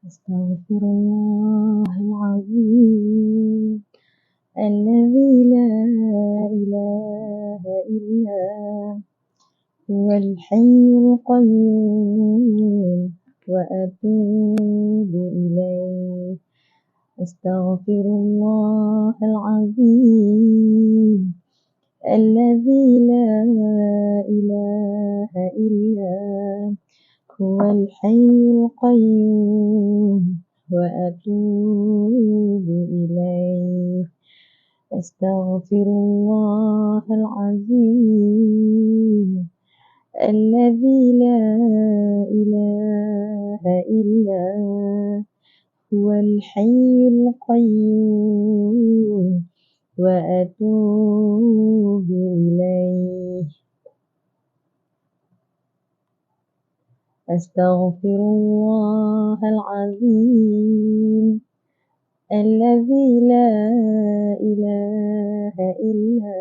أستغفر الله العظيم الذي لا إله إلا هو الحي القيوم وأتوب إليه. أستغفر الله العظيم الذي لا إله إلا هو الحي القيوم وأتوب إليه. أستغفر الله العظيم الذي لا إله إلا هو الحي القيوم وأتوب إليه. أستغفر الله العظيم الذي لا إله إلا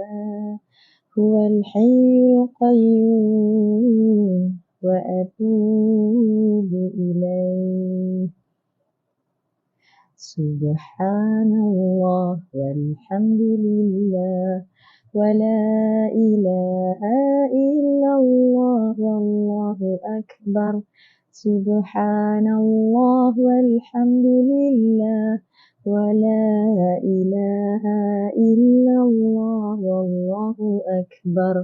هو الحي القيوم وأتوب إليه. سبحان الله والحمد لله ولا إله إلا الله والله أكبر. سبحان الله والحمد لله ولا إله إلا الله والله أكبر.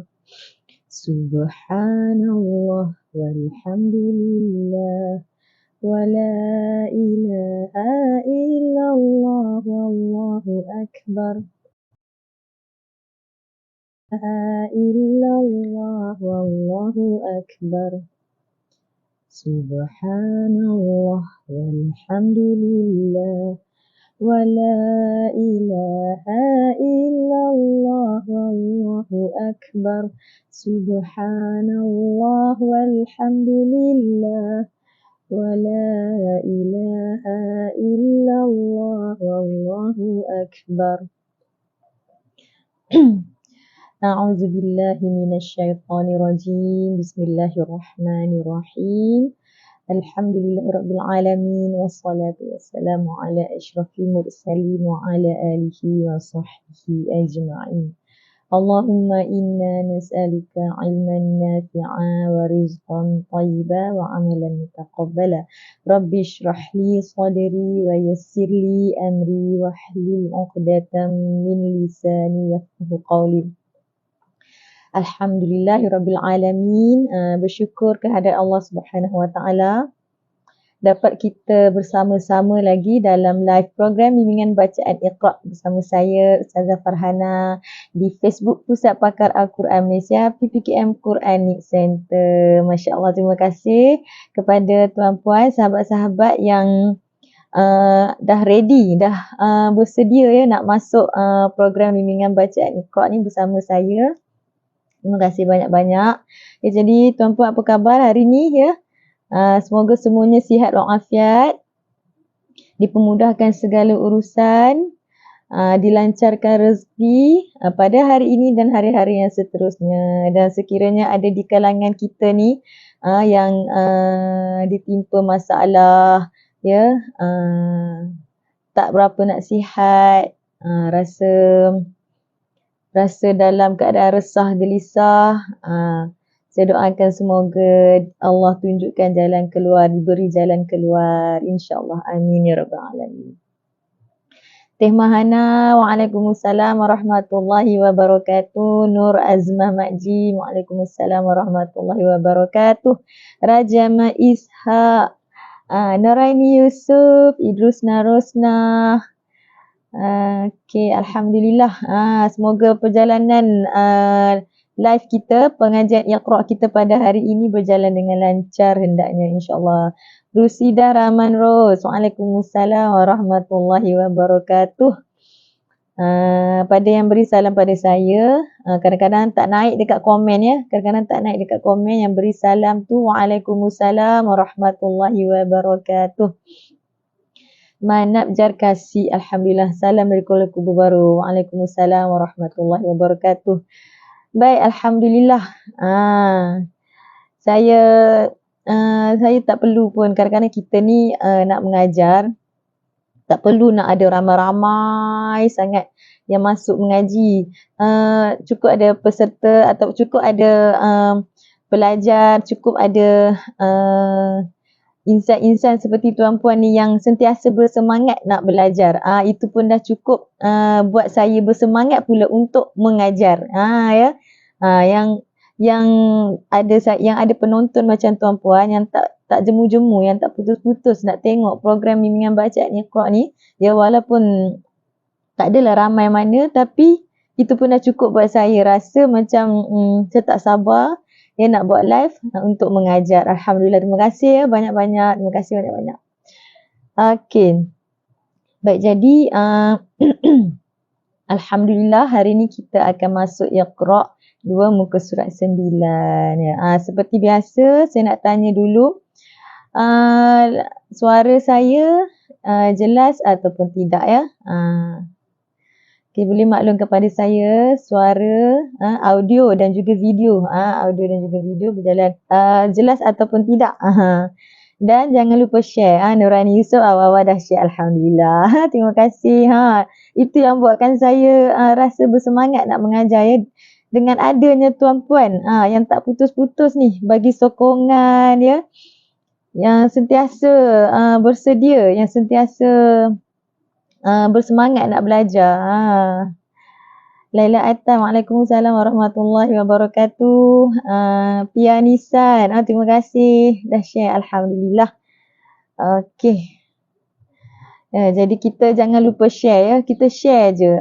سبحان الله والحمد لله ولا إله إلا الله والله أكبر. إلا الله والله أكبر. سبحان الله والحمد لله ولا إله إلا الله والله أكبر. سبحان الله والحمد لله ولا إله إلا الله والله أكبر. أعوذ بالله من الشيطان الرجيم. بسم الله الرحمن الرحيم. الحمد لله رب العالمين والصلاة والسلام على أشرف المرسلين وعلى آله وصحبه أجمعين. اللهم إنا نسألك علما نافعا ورزقا طيبا وعملا متقبلا. رب اشرح لي صدري ويسر لي أمري واحلل عقدة من لساني يفقهوا قولي. Alhamdulillahirrabbilalamin. Bersyukur kehadirat Allah Subhanahu Wa Taala dapat kita bersama-sama lagi dalam live program bimbingan bacaan Iqra bersama saya Ustazah Farhana di Facebook Pusat Pakar Al-Quran Malaysia PPKM Quranic Center. Masya Allah, terima kasih kepada tuan-puan, sahabat-sahabat yang dah ready, dah bersedia ya nak masuk program bimbingan bacaan Iqra ni bersama saya. Terima kasih banyak-banyak. Ya, jadi tuan-puan apa khabar hari ni ya? Semoga semuanya sihat walafiat, dipermudahkan segala urusan, dilancarkan rezeki pada hari ini dan hari-hari yang seterusnya. Dan sekiranya ada di kalangan kita ni yang ditimpa masalah ya, tak berapa nak sihat, rasa dalam keadaan resah gelisah, saya doakan semoga Allah tunjukkan jalan keluar, diberi jalan keluar insya-Allah. Amin ya rabbal alamin. Teh Mahana, Waalaikumsalam warahmatullahi wabarakatuh. Nur Azmah Makji, Waalaikumsalam warahmatullahi wabarakatuh. Raja Maisha, Nuraini Yusuf, Idrus Narosna. Okey, alhamdulillah. Semoga perjalanan live kita, pengajian Iqra kita pada hari ini berjalan dengan lancar hendaknya insya-Allah. Rusida Rahman Ros, Waalaikumsalam warahmatullahi wabarakatuh. Pada yang beri salam pada saya, kadang-kadang tak naik dekat komen ya. Kadang-kadang tak naik dekat komen, yang beri salam tu Waalaikumsalam warahmatullahi wabarakatuh. Manap Jarkasi, alhamdulillah, salam dari Kuala Kubu Baru. Waalaikumsalam warahmatullahi wabarakatuh. Baik, alhamdulillah. Saya saya tak perlu pun, kadang-kadang kita ni nak mengajar, tak perlu nak ada ramai-ramai sangat yang masuk mengaji. Cukup ada peserta atau cukup ada pelajar, cukup ada insan-insan seperti tuan-puan ni yang sentiasa bersemangat nak belajar. Itu pun dah cukup buat saya bersemangat pula untuk mengajar. Ya. Yang ada penonton macam tuan-puan yang tak jemu-jemu, yang tak putus-putus nak tengok program bimbingan bacaan Iqra ni, ya walaupun tak adalah ramai mana, tapi itu pun dah cukup buat saya rasa macam saya tak sabar nak buat live untuk mengajar. Alhamdulillah, terima kasih ya banyak-banyak. Terima kasih banyak-banyak. Okey. Baik, jadi Alhamdulillah hari ni kita akan masuk Iqra 2 muka surat 9. Ya. Seperti biasa, saya nak tanya dulu, suara saya jelas ataupun tidak ya? Okay, boleh maklum kepada saya suara, audio dan juga video. Audio dan juga video berjalan jelas ataupun tidak. Dan jangan lupa share. Nurani Yusof awal-awal dah share. Alhamdulillah. Terima kasih. Itu yang buatkan saya rasa bersemangat nak mengajar ya. Dengan adanya tuan-puan yang tak putus-putus ni bagi sokongan ya. Yang sentiasa bersedia, yang sentiasa bersemangat nak belajar. Laila Atam, Waalaikumsalam warahmatullahi wabarakatuh. Pia Nisan, terima kasih dah share. Alhamdulillah. Okey. Jadi kita jangan lupa share ya. Kita share je.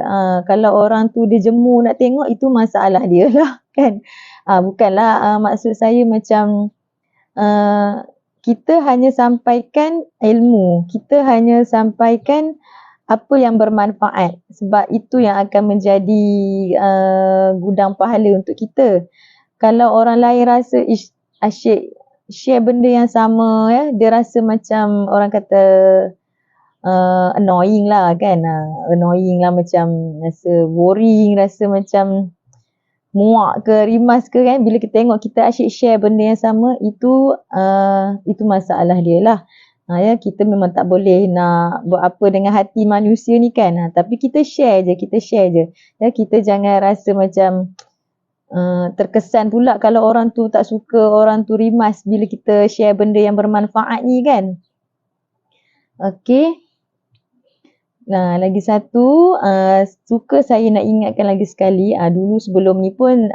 Kalau orang tu dia jemu nak tengok, itu masalah dia lah kan. Bukanlah maksud saya macam kita hanya sampaikan ilmu. Kita hanya sampaikan apa yang bermanfaat, sebab itu yang akan menjadi gudang pahala untuk kita. Kalau orang lain rasa asyik share benda yang sama ya, dia rasa macam orang kata annoying lah kan, annoying lah, macam rasa boring, rasa macam muak ke rimas ke kan, bila kita tengok kita asyik share benda yang sama, itu masalah dia lah. Ya, kita memang tak boleh nak buat apa dengan hati manusia ni kan. Tapi kita share je. Ya, kita jangan rasa macam terkesan pula kalau orang tu tak suka, orang tu rimas bila kita share benda yang bermanfaat ni kan. Okey. Nah, lagi satu, suka saya nak ingatkan lagi sekali, dulu sebelum ni pun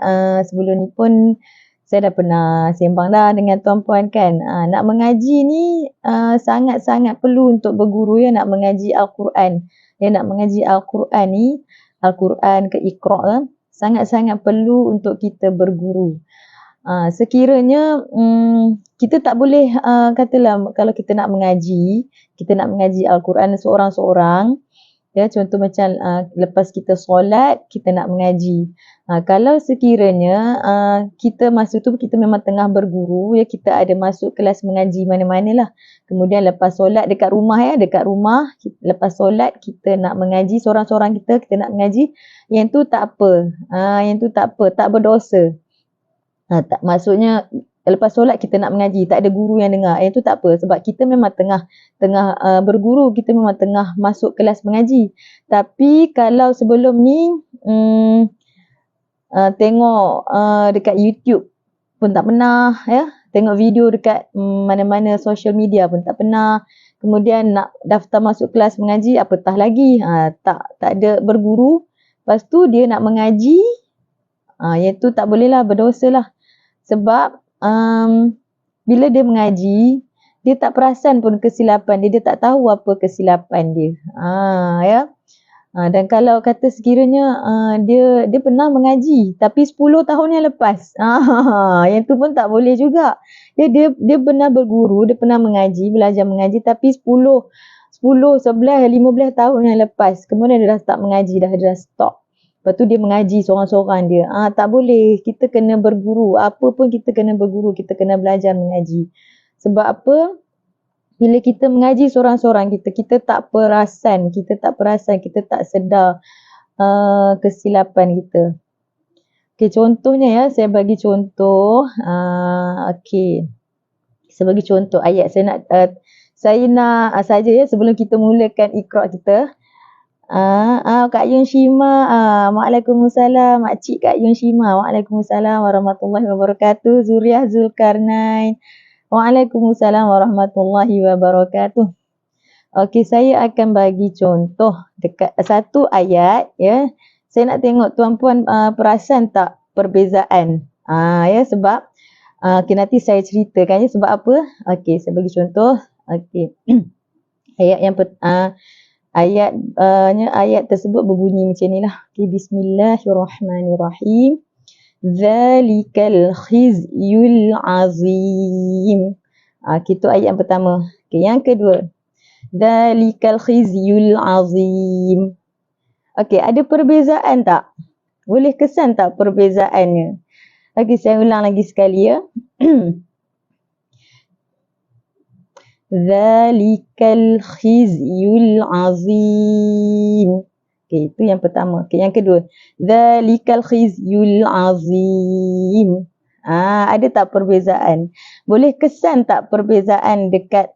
saya dah pernah sembang dah dengan tuan-puan kan. Nak mengaji ni sangat-sangat perlu untuk berguru ya, nak mengaji Al-Quran. Ya, nak mengaji Al-Quran ni, Al-Quran ke Iqra, sangat-sangat perlu untuk kita berguru. Sekiranya kita tak boleh katalah kalau kita nak mengaji Al-Quran seorang-seorang. Ya, contoh macam lepas kita solat, kita nak mengaji. Kalau sekiranya kita masa tu kita memang tengah berguru, ya, kita ada masuk kelas mengaji mana-mana lah. Kemudian lepas solat dekat rumah, lepas solat kita nak mengaji, seorang-seorang kita nak mengaji, yang tu tak apa. Tak berdosa. Maksudnya lepas solat kita nak mengaji, tak ada guru yang dengar, itu tak apa, sebab kita memang tengah berguru, kita memang tengah masuk kelas mengaji. Tapi kalau sebelum ni tengok dekat YouTube pun tak pernah ya, tengok video dekat mana-mana social media pun tak pernah, kemudian nak daftar masuk kelas mengaji apatah lagi, tak ada berguru, lepas tu dia nak mengaji, iaitu tak boleh lah, berdosa lah. Sebab bila dia mengaji, dia tak perasan pun kesilapan dia tak tahu apa kesilapan dia. Ya. Dan kalau kata sekiranya dia pernah mengaji tapi 10 tahun yang lepas, yang tu pun tak boleh juga. Dia pernah berguru, dia pernah mengaji, belajar mengaji, tapi 10, 11, 15 tahun yang lepas, kemudian dia dah start mengaji, dia dah stop. Lepas tu dia mengaji seorang-seorang dia. Tak boleh. Kita kena berguru. Apa pun kita kena berguru. Kita kena belajar mengaji. Sebab apa? Bila kita mengaji seorang-seorang kita tak perasan. Kita tak sedar kesilapan kita. Okey, contohnya ya. Saya bagi contoh. Okey. Sebagai contoh ayat saya nak saja ya sebelum kita mulakan Iqra kita. Kak Yun Shima, Waalaikumsalam. Makcik Kak Yun Shima, Waalaikumsalam warahmatullahi wabarakatuh. Zuriah Zulkarnain, Waalaikumsalam warahmatullahi wabarakatuh. Okey, saya akan bagi contoh dekat satu ayat ya. Saya nak tengok tuan-puan perasan tak perbezaan. Ya sebab nanti saya ceritakan ya sebab apa. Okey, saya bagi contoh. Okey. Ayat tersebut berbunyi macam inilah. Okay, Bismillahirrahmanirrahim. Zalikal khizyul azim. Itu ayat yang pertama. Okay, yang kedua. Zalikal khizyul azim. Okay, ada perbezaan tak? Boleh kesan tak perbezaannya? Okay, saya ulang lagi sekali ya. Zalikal khizyul azim. Okay, itu yang pertama. Okay, yang kedua. Zalikal khizyul azim. Ada tak perbezaan? Boleh kesan tak perbezaan dekat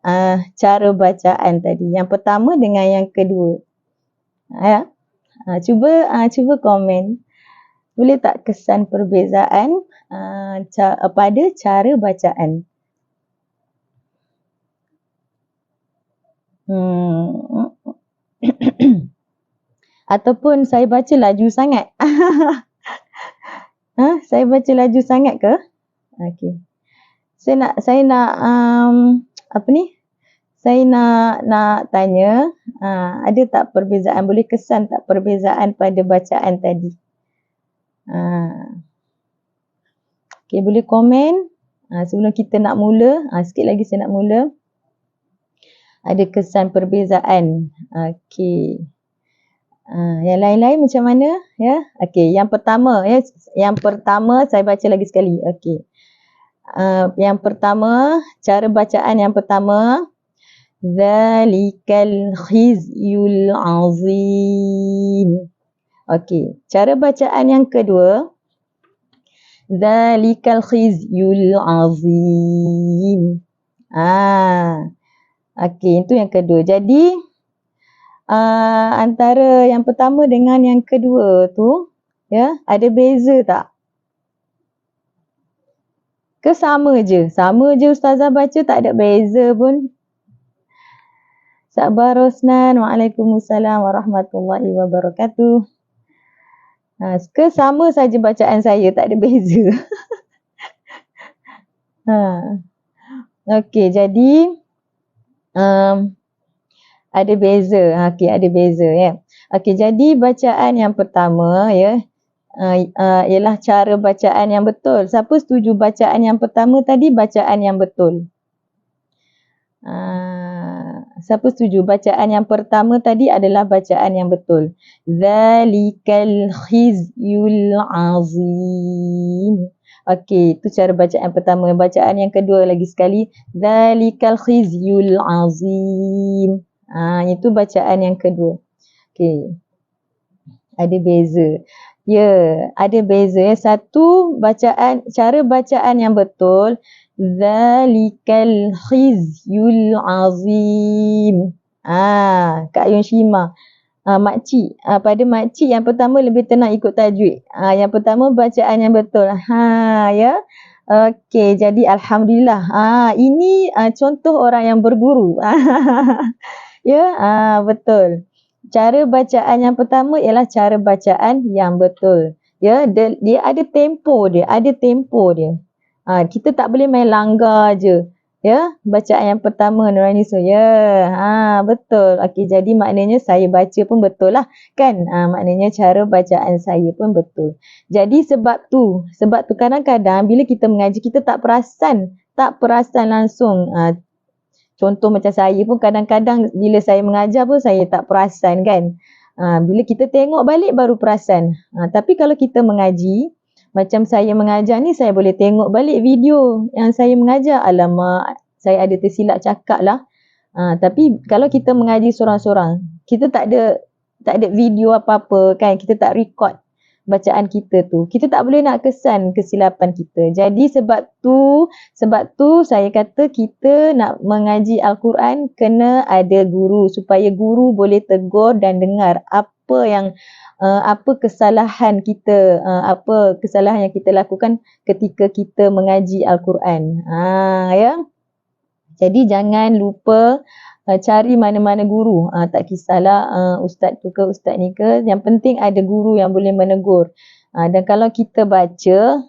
cara bacaan tadi? Yang pertama dengan yang kedua. Cuba komen. Boleh tak kesan perbezaan pada cara bacaan? Ataupun saya baca laju sangat. Saya baca laju sangat ke? Okey. Saya nak Saya nak tanya, ada tak perbezaan, boleh kesan tak perbezaan pada bacaan tadi? Okey, boleh komen sebelum kita nak mula. Sikit lagi saya nak mula. Ada kesan perbezaan. Okey. Yang lain-lain macam mana? Ya. Okey, yang pertama ya. Yang pertama saya baca lagi sekali. Okey. Yang pertama, cara bacaan yang pertama, Zalikal khizyul azim. Okey, cara bacaan yang kedua, Zalikal khizyul azim. Okey, itu yang kedua. Jadi antara yang pertama dengan yang kedua tu, ya, ada beza tak? Ke sama je? Sama je ustazah baca, tak ada beza pun. Sabar Rosnan, Waalaikumsalam warahmatullahi wabarakatuh. Ke sama saja bacaan saya, tak ada beza. Okey, jadi ada beza. Okey, ada beza ya. Okey, jadi bacaan yang pertama ya, ialah cara bacaan yang betul. Siapa setuju bacaan yang pertama tadi bacaan yang betul? Siapa setuju bacaan yang pertama tadi adalah bacaan yang betul? Zalikal khizyul azim. Okey, itu cara bacaan yang pertama. Bacaan yang kedua lagi sekali, Zalikal khizyul azim. Itu bacaan yang kedua. Okey. Ada beza. Ya, ada beza ya. Satu bacaan, cara bacaan yang betul, Zalikal khizyul azim. Kak Yun Shima. Makcik. Pada makcik yang pertama lebih tenang ikut tajwid. Yang pertama bacaan yang betul. Ya. Okey, jadi alhamdulillah. Ini contoh orang yang berguru. Ya, betul. Cara bacaan yang pertama ialah cara bacaan yang betul. Ya, dia ada tempo dia, kita tak boleh main langgar je. Ya, bacaan yang pertama Nurani So. Ya, betul. Okey, jadi maknanya saya baca pun betul lah kan? Maknanya cara bacaan saya pun betul. Jadi sebab tu kadang-kadang bila kita mengaji kita tak perasan langsung. Contoh macam saya pun kadang-kadang bila saya mengajar pun saya tak perasan kan. Bila kita tengok balik baru perasan. Tapi kalau kita mengaji, macam saya mengajar ni saya boleh tengok balik video yang saya mengajar. Alamak, saya ada tersilap cakap lah. Tapi kalau kita mengaji seorang-seorang, kita tak ada video apa-apa kan. Kita tak record bacaan kita tu. Kita tak boleh nak kesan kesilapan kita. Jadi sebab tu saya kata kita nak mengaji Al-Quran kena ada guru supaya guru boleh tegur dan dengar apa kesalahan kita, apa kesalahan yang kita lakukan ketika kita mengaji Al-Quran. Ya. Jadi jangan lupa cari mana-mana guru. Tak kisahlah ustaz tu ke ustaz ni ke. Yang penting ada guru yang boleh menegur. Dan kalau kita baca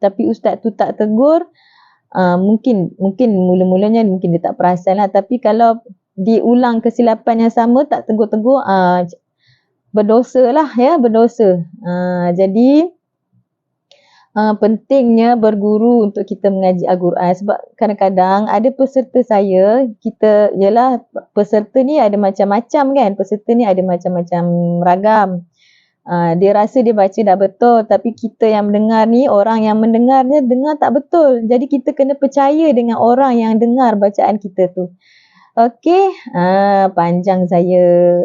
tapi ustaz tu tak tegur, mungkin mula-mulanya mungkin dia tak perasan lah. Tapi kalau diulang kesilapan yang sama tak tegur-tegur, berdosa lah ya, berdosa. Jadi pentingnya berguru untuk kita mengaji Al-Quran sebab kadang-kadang ada peserta saya, peserta ni ada macam-macam kan, peserta ni ada macam-macam ragam. Dia rasa dia baca dah betul tapi kita yang mendengar ni, orang yang mendengarnya dengar tak betul. Jadi kita kena percaya dengan orang yang dengar bacaan kita tu. Okey, panjang saya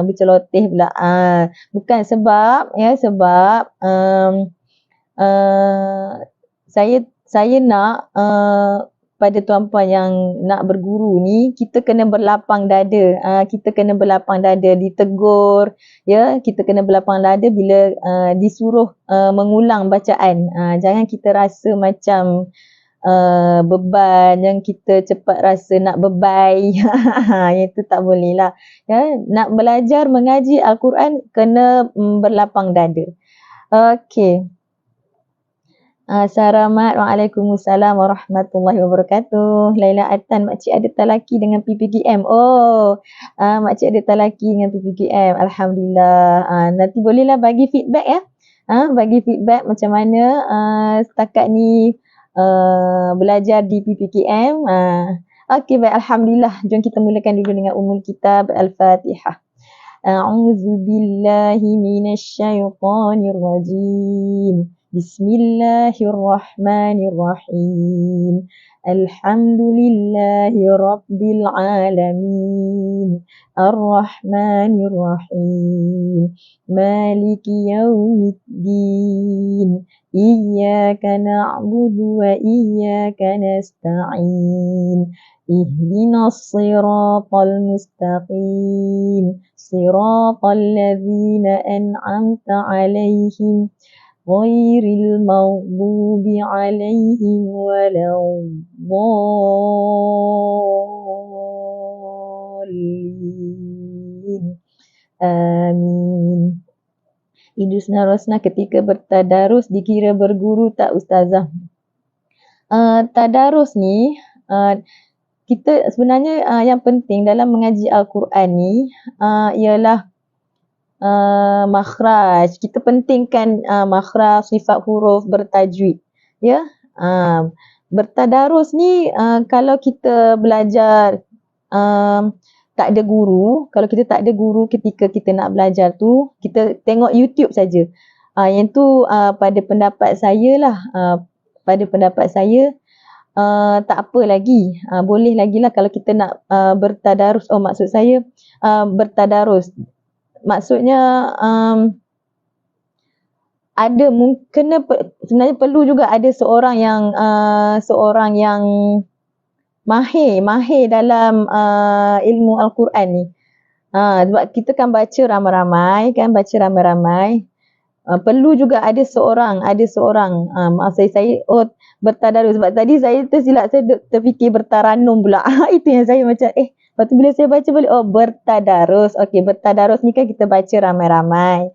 berceloteh pula. Bukan sebab saya nak pada tuan-puan yang nak berguru ni, kita kena berlapang dada. Kita kena berlapang dada ditegur, ya, kita kena berlapang dada bila disuruh mengulang bacaan. Jangan kita rasa macam beban, yang kita cepat rasa nak bebai. Itu tak boleh lah. Ya, nak belajar mengaji Al-Quran kena berlapang dada. Okey. Saramat, waalaikumsalam warahmatullahi wabarakatuh. Laila Atan, makcik ada talaki dengan PPKM. Makcik ada talaki dengan PPKM. Alhamdulillah. Nanti bolehlah bagi feedback ya. Bagi feedback macam mana setakat ni belajar di PPKM. Okey, baik, alhamdulillah. Jom kita mulakan dulu dengan umul kitab Al-Fatihah. A'udzu billahi minasyaitonir rajim. Bismillahirrahmanirrahim. Alhamdulillahi rabbil alamin. Ar-Rahmanir-Rahim. Maliki yaumiddin. Iyyaka na'budu wa iyyaka nasta'in. Ihdinas siratal mustaqim. Siratal ladzina an'amta 'alaihim ghairil maghdubi 'alaihim waladdallin. Amin. Idusna Rosna, ketika bertadarus dikira berguru tak ustazah? Tadarus ni kita sebenarnya yang penting dalam mengaji Al-Quran ni ialah makhraj. Kita pentingkan makhraj, sifat huruf, bertajwid. Ya. Bertadarus ni kalau kita belajar tak ada guru, kalau kita tak ada guru ketika kita nak belajar tu, kita tengok YouTube saja. Yang tu pada pendapat saya lah, tak apa lagi. Boleh lagi lah kalau kita nak bertadarus. Maksud saya bertadarus. Maksudnya sebenarnya perlu juga ada seorang yang mahir dalam ilmu Al-Quran ni. Sebab kita kan baca ramai-ramai. Perlu juga ada seorang maksud saya bertadarus. Sebab tadi saya tersilap, saya terfikir bertaranum pula. Itu yang saya macam lepas tu bila saya baca balik, bertadarus. Okey, bertadarus ni kan kita baca ramai-ramai.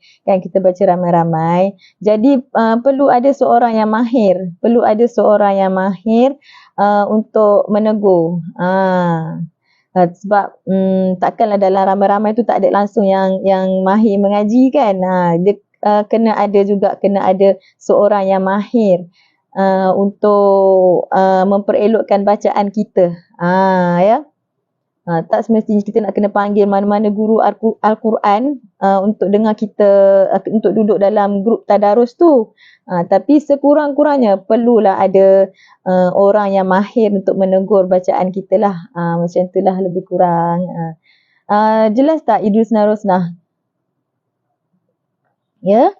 Jadi perlu ada seorang yang mahir. Untuk menegur. Sebab takkanlah dalam ramai-ramai tu tak ada langsung yang mahir mengaji kan. Dia kena ada seorang yang mahir untuk memperelokkan bacaan kita. Ya. Tak semestinya kita nak kena panggil mana-mana guru Al-Quran untuk dengar kita, untuk duduk dalam grup tadarus tu. Tapi sekurang-kurangnya perlulah ada orang yang mahir untuk menegur bacaan kita lah. Macam itulah lebih kurang. Jelas tak Idrus Narosnah? Ya.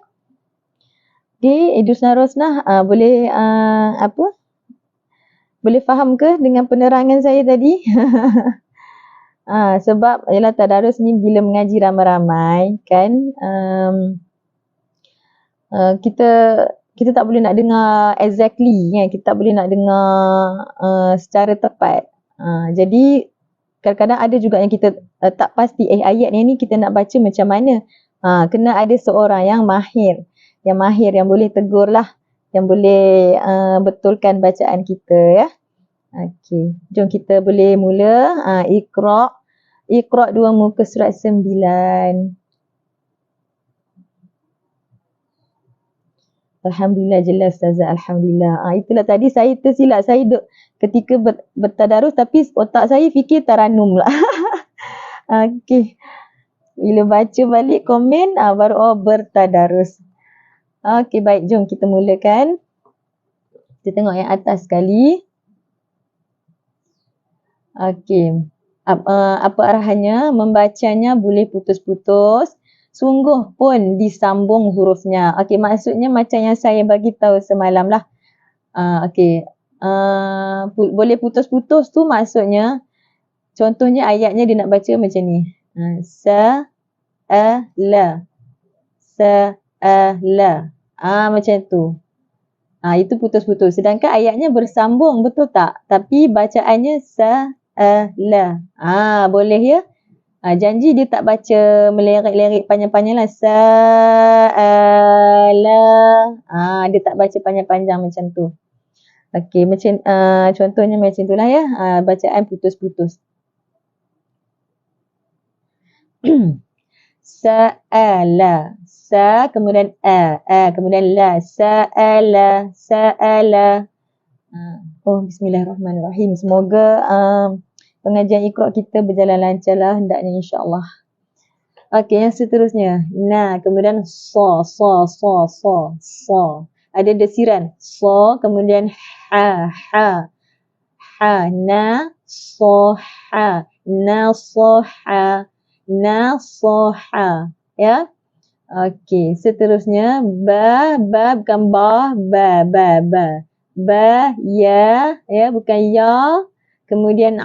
Okey, Idrusna Rosnah, boleh boleh faham ke dengan penerangan saya tadi? Sebab ialah tadarus ni bila mengaji ramai-ramai kan, kita kita tak boleh nak dengar exactly kan, kita tak boleh nak dengar secara tepat. Jadi kadang-kadang ada juga yang kita tak pasti ayat ni kita nak baca macam mana. Kena ada seorang yang mahir yang boleh tegur lah, yang boleh betulkan bacaan kita ya. Okey, jom kita boleh mula. Iqra 2 muka surat 9. Alhamdulillah jelas Ustazah, Alhamdulillah. Itulah tadi saya tersilap. Saya duk ketika bertadarus tapi otak saya fikir taranum lah. Okey. Bila baca balik komen, baru bertadarus. Okey, baik. Jom kita mulakan. Kita tengok yang atas sekali. Okey. Apa arahannya? Membacanya boleh putus-putus. Sungguh pun disambung hurufnya. Okey, maksudnya macam yang saya bagi tahu semalam lah. Okey. Boleh putus-putus tu maksudnya, contohnya ayatnya dia nak baca macam ni. Sa'ala. Sa'ala. Macam tu. Itu putus-putus. Sedangkan ayatnya bersambung, betul tak? Tapi bacaannya sa'ala. Boleh ya? Janji dia tak baca melirik-lirik panjang-panjang lah. Sa'ala. Dia tak baca panjang-panjang macam tu. Okey, macam contohnya macam itulah ya. Bacaan putus-putus. Sa'ala. Sa kemudian kemudian la. Sa'ala. Sa'ala. Bismillahirrahmanirrahim. Semoga pengajian Iqra kita berjalan lancar lah hendaknya insya-Allah. Okey, yang seterusnya. Kemudian sa. Ada desiran. Sa kemudian ha. Na soha. Nasoha. Nasoha. Ya. Okey, seterusnya ba bukan ba. Ba ya bukan ya. Kemudian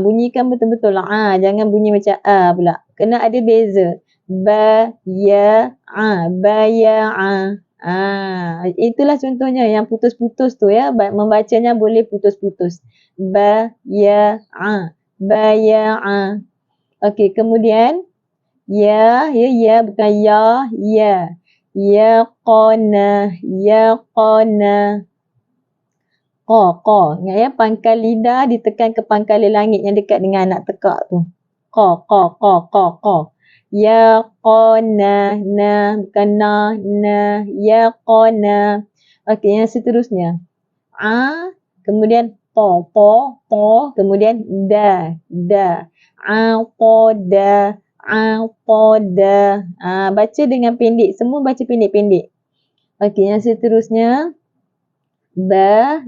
bunyikan betul-betul jangan bunyi macam pula. Kena ada beza. Ba ya ba ya itulah contohnya yang putus-putus tu ya. Membacanya boleh putus-putus. Ba ya ba ya Okey, kemudian ya bukan ya. Ya qana. Qa. Ingat ya, pangkal lidah ditekan ke pangkal langit yang dekat dengan anak tekak tu. Qa. Ya qana. Bukan na. Ya qana. Okey, yang seterusnya. Kemudian to. Kemudian da. Aqada. Baca dengan pendek. Semua baca pendek-pendek. Okey, yang seterusnya. Ba,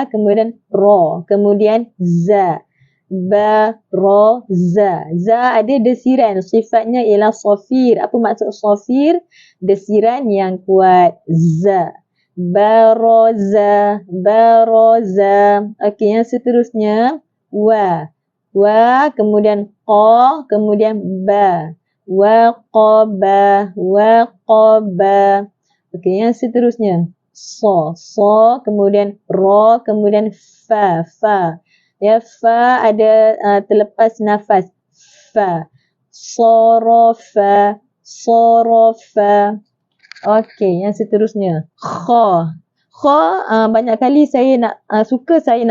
kemudian ro, kemudian za. Ba, ro, za. Za ada desiran. Sifatnya ialah safir. Apa maksud safir? Desiran yang kuat. Za. Baroza. Okey, yang seterusnya. Wa, kemudian qa, kemudian ba. Waqaba. Okey, yang seterusnya. So, kemudian ro, kemudian fa. Ya, fa ada terlepas nafas. Fa. Sorofa. Okey, yang seterusnya. Kha. Banyak kali saya nak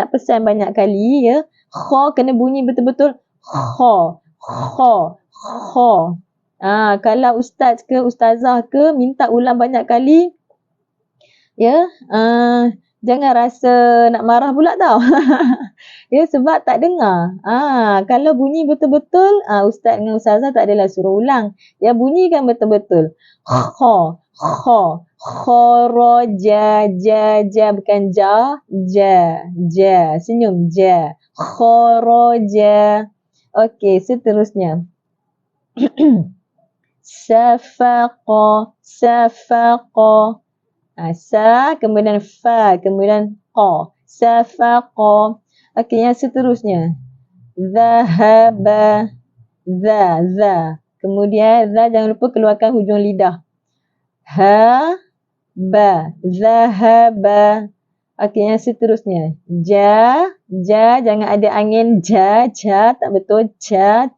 pesan banyak kali ya. Kha kena bunyi betul-betul. Kha. Kalau ustaz ke ustazah ke minta ulang banyak kali, ya, jangan rasa nak marah pula tau. Ya, sebab tak dengar. Kalau bunyi betul-betul, ustaz dengan ustazah tak adalah suruh ulang. Ya, bunyikan betul-betul. Kha. Kharaja. Bukan ja. Senyum ja. Kharaja. Okey, seterusnya. Safaqa, safaqa. Sa, kemudian fa, kemudian qa. Safaqa. Okey, yang seterusnya. Zahaba, za. Kemudian za, jangan lupa keluarkan hujung lidah. Ha, ba, zahaba. Okey, yang seterusnya. Ja, jangan ada angin. Ja, tak betul. Ca,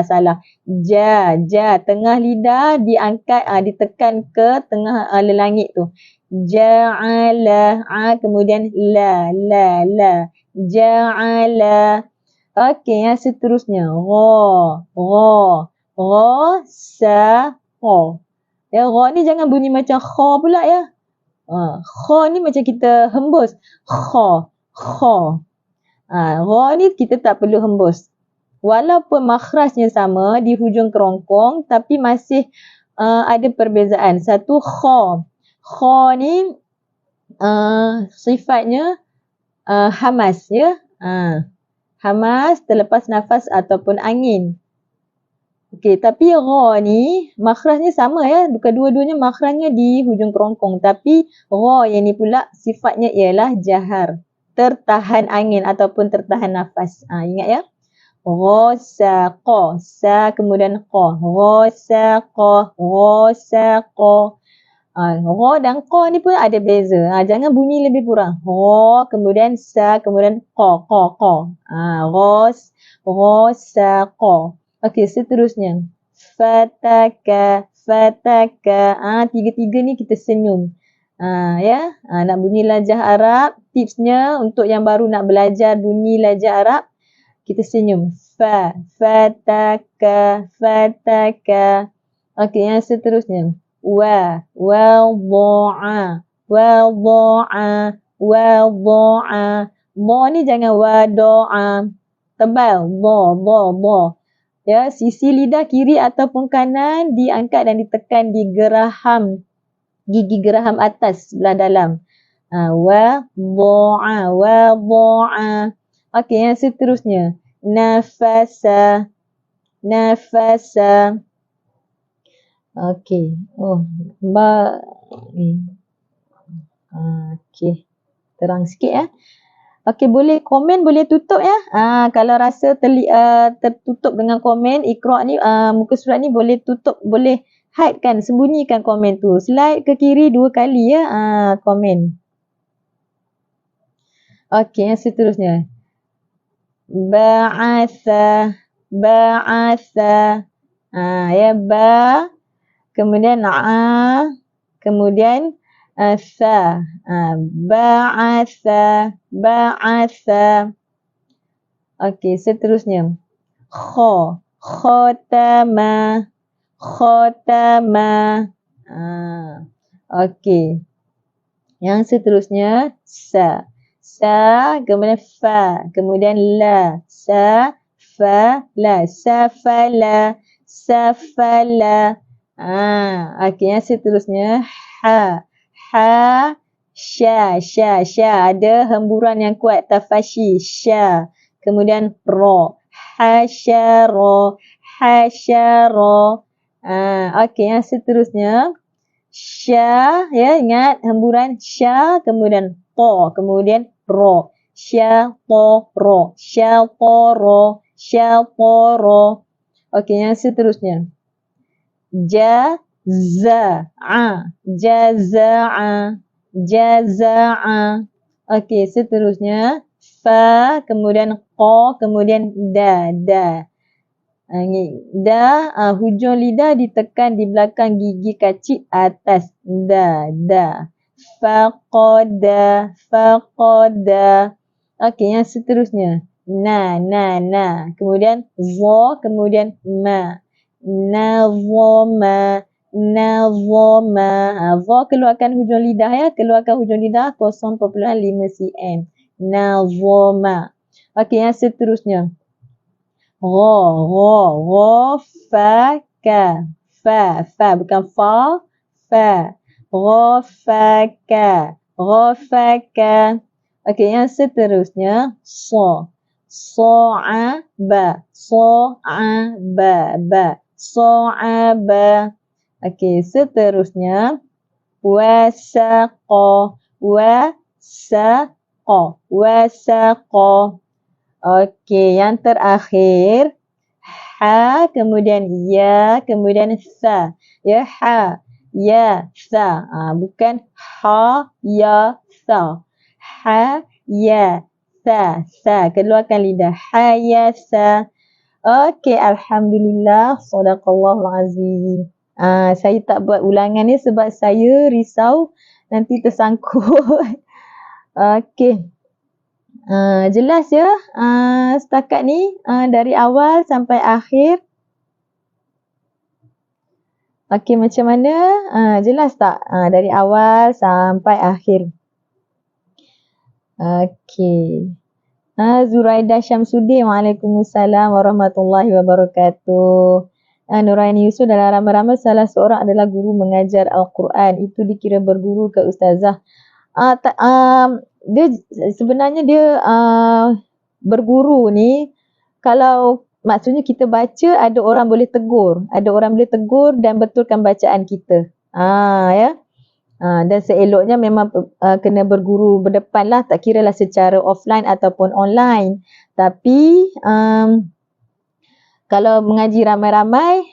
salah. Ja, tengah lidah diangkat, ditekan ke tengah lelangit tu. Ja'ala, kemudian la. Ja'ala. Okey, yang seterusnya. Ra, sa, qa. Ya, ra ni jangan bunyi macam kha pula ya. Kha ni macam kita hembus. Kha. Ra ni kita tak perlu hembus. Walaupun makhrajnya sama di hujung kerongkong, tapi masih ada perbezaan. Satu kha. Kha ni sifatnya hamas ya. Hamas terlepas nafas ataupun angin. Okey, tapi ra ni makhrajnya sama ya. Kedua-duanya makhrajnya di hujung kerongkong. Tapi ra yang ni pula sifatnya ialah jahar. Tertahan angin ataupun tertahan nafas. Ingat ya. Ra, sa, qa. Sa kemudian qa. Ra, sa, qa. Ra dan qa ni pun ada beza. Jangan bunyi lebih kurang. Ra, kemudian sa, kemudian qa. Ra, sa, qa. Okey, seterusnya. Fataka. Tiga-tiga ni kita senyum. Ya, nak bunyi lajah Arab, tipsnya untuk yang baru nak belajar bunyi lajah Arab, kita senyum. Fataka. Okey, yang seterusnya. Wadha'a. Ba ni jangan wada'a. Tebal. Ba. Ya, sisi lidah kiri ataupun kanan diangkat dan ditekan di geraham, gigi geraham atas sebelah dalam. Wadha'a. Okey, yang seterusnya. Nafasa. Okey. Ba ni. Okey. Terang sikit ya. Okey, boleh komen, boleh tutup ya. Kalau rasa tertutup dengan komen, Iqra ni, muka surat ni boleh tutup, boleh hide kan, sembunyikan komen tu. Slide ke kiri 2 kali ya, komen. Okey, yang seterusnya. Ba'atha. Ya, ba. Kemudian kemudian sa. Ba'atha. Okey, seterusnya. Khotama. Okey. Yang seterusnya sa, kemudian fa, kemudian la. Safala. Okey, yang seterusnya ha, sya. Ada hemburan yang kuat, tafashi, sya. Kemudian ro, hasyara. Okey, yang seterusnya sya, ya, ingat hemburan sya, kemudian to, kemudian ro. Syatara. Okey, yang seterusnya. Jaza'a. Okey, seterusnya. Fa, kemudian qa, kemudian da. Hujung lidah ditekan di belakang gigi kacip atas. Da. Faqada. Okey, yang seterusnya. Na. Kemudian za, kemudian ma. Nazama. Za keluarkan hujung lidah ya. Keluarkan hujung lidah 0.5 cm. Nazama. Okey, yang seterusnya. Rafaka. Fa, bukan fa. Rafaka. Okey, yang seterusnya. Sa'aba. Sa'aba. Okey, seterusnya wasaqa. Wasaqa. Okey, yang terakhir ha, kemudian ya, kemudian sa. Ya, ha, ya, sa. Bukan ha, ya, sa. Ha, ya, sa. Keluarkan lidah. Ha, ya, sa. Okey, Alhamdulillah. Sadaqallahul Azim. Saya tak buat ulangan ni sebab saya risau nanti tersangkut. Okey. Jelas ya setakat ni dari awal sampai akhir. Okey, macam mana? Jelas tak? Dari awal sampai akhir. Okey. Zuraidah Syamsuddin. Waalaikumsalam warahmatullahi wabarakatuh. Nuraini Yusof dalam ramai-ramai salah seorang adalah guru mengajar Al-Quran. Itu dikira berguru ke ustazah. Dia sebenarnya dia berguru ni, kalau maksudnya kita baca ada orang boleh tegur, dan betulkan bacaan kita. Ya. Dan seeloknya memang kena berguru berdepan lah, tak kira lah secara offline ataupun online. Tapi kalau mengaji ramai-ramai,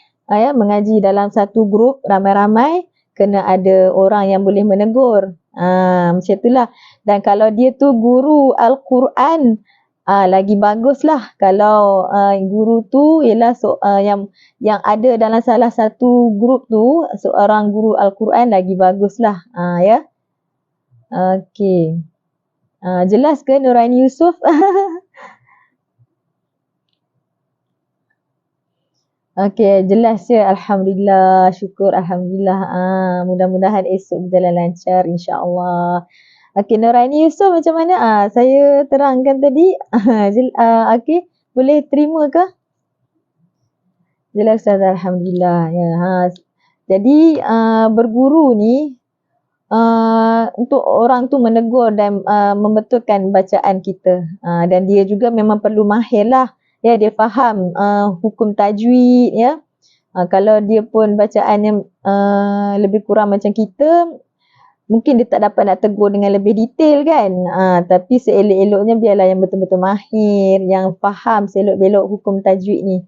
mengaji dalam satu grup ramai-ramai, kena ada orang yang boleh menegur. Macam itulah. Dan kalau dia tu guru Al-Quran, lagi baguslah. Kalau guru tu ialah yang ada dalam salah satu grup tu, seorang guru Al-Quran, lagi baguslah. Ya. Okey. Jelas ke Nuraini Yusof? Okey, jelas ya. Alhamdulillah, syukur Alhamdulillah. Mudah-mudahan esok berjalan lancar insya-Allah. Okey, Nuraini Yusof macam mana? Saya terangkan tadi. Okey, boleh terima ke? Jelas Ustaz, Alhamdulillah. Ya, jadi berguru ni untuk orang tu menegur dan membetulkan bacaan kita. Dan dia juga memang perlu mahir lah. Ya, dia faham hukum tajwid ya. Kalau dia pun bacaannya lebih kurang macam kita, mungkin dia tak dapat nak tegur dengan lebih detail kan. Tapi seelok-eloknya biarlah yang betul-betul mahir, yang faham seelok-belok hukum tajwid ni.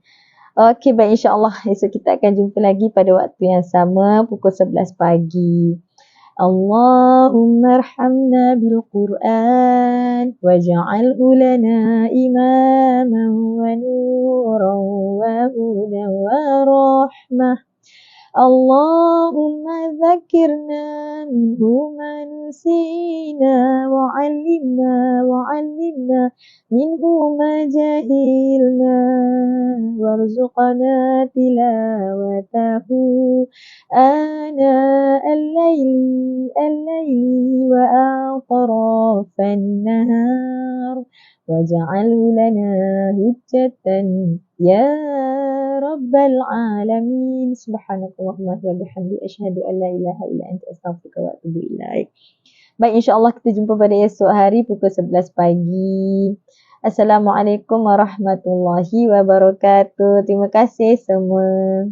Okey, baik, insya-Allah esok kita akan jumpa lagi pada waktu yang sama pukul 11 pagi. Allahumma arhamna bil Qur'an waj'alhu lana imaman wa nuran wa hudan wa rahmah. Allahumma dzakirna minhu ma nusina wa 'allimna minhu ma jahilna warzuqna tilawatahu ana al-laili wa atrafan nahar waj'alhu lana hujjatan ya rabbal alamin. Subhanakallahumma wa bihamdika asyhadu an la ilaha illa anta astaghfiruka wa atubu ilaik. Baik, insya-Allah kita jumpa pada esok hari pukul 11 pagi. Assalamualaikum warahmatullahi wabarakatuh. Terima kasih semua.